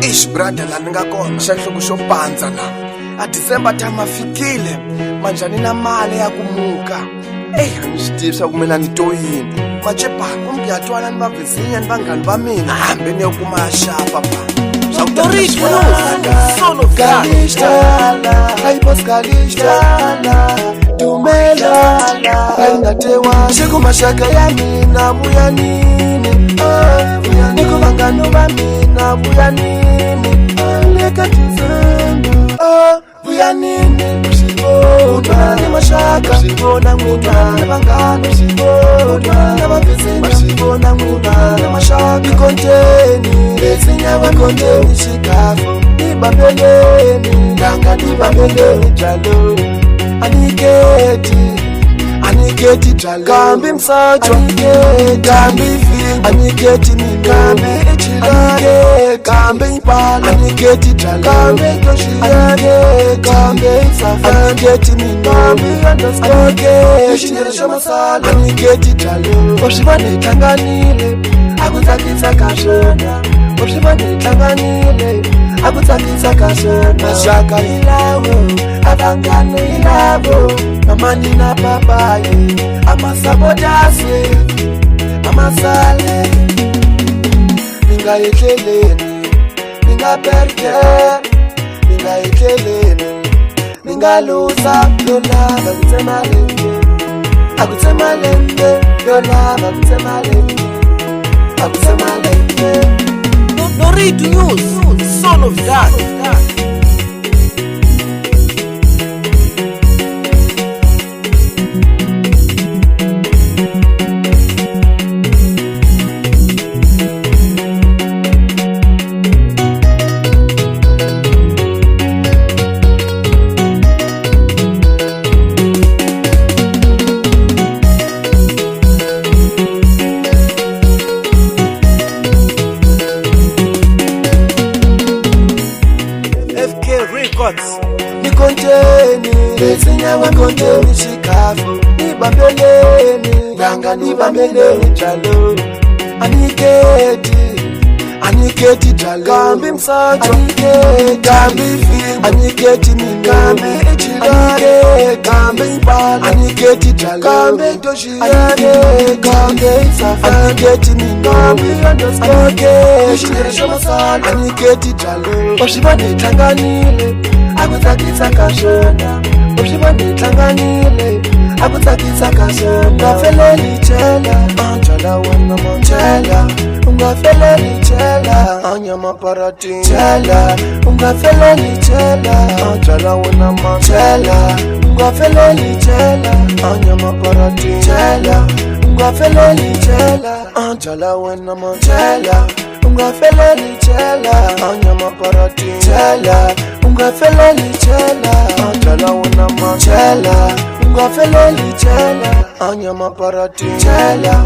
Ish brother la ninga kona xanhluku xo pandza la a December time afikile manjani na mali ya kumuka angisitisa kumela ngitoyini manje ba umbiyatwana ni bavizinya ni bangani bamina hambe niyokuma shapa pa Rich son of God. Hey boss Kalishta Tumela Hainatewa Shiku mashaka ya mina buya nini Niku mangano ba mina buya nini Leka tizendo buya nini Utwana mashaka Utwana ngutwana bangano Utwana bavizinga Utwana ngutwana mashaka Ikonteni Lezinya wa konteni shikafu Nibambeleni Nanga nibambeleni jalo Aniketi jalo Kambi msacho Kambi fingo Aniketi mimi Kambi echilane Kambi ipala Aniketi jalo Kambi toshiyane Kambi isafa Aniketi mimi Kambi underscore Yeshiresha masala Aniketi jalo Oshibane tanganile Akutakisa kashona Oshibane tanganile Akutakisa kashona Mashaka ilawo Abangano ilawo Namani na papaye Amasabodase Amasale Ninga ekeleni Ninga perke Ninga ekeleni Ninga lusa Yola Bakutemalembe Akutemalembe Yola Bakutemalembe No read news, son of God. Nikonteni Lezinya wa konteni shikafu Nibambeleni Nanga nibambeleni jalo Aniketi jalo Kambi msacho Kambi fingo Aniketi mimi Kambi echilane Kambi ipala Aniketi jalo Kambi toshiyane Kambi isafa Aniketi mimi Kambi underscore Yeshiresha masala Aniketi jalo Oshibane tanganile Akutakisa kashona Oshibane tanganile Akutakisa kashona Ungafeleli chela Anjala wana manchela Ungafeleli chela Anyama parati chela Ungafeleli chela Anjala wana manchela Ungafeleli chela Anyama parati chela Ungafeleli chela Anjala wana manchela Ungafeleli chela Anyama parati chela Ungafeleli chela Anjala wana manchela Ungafeleli chela Anyama parati chela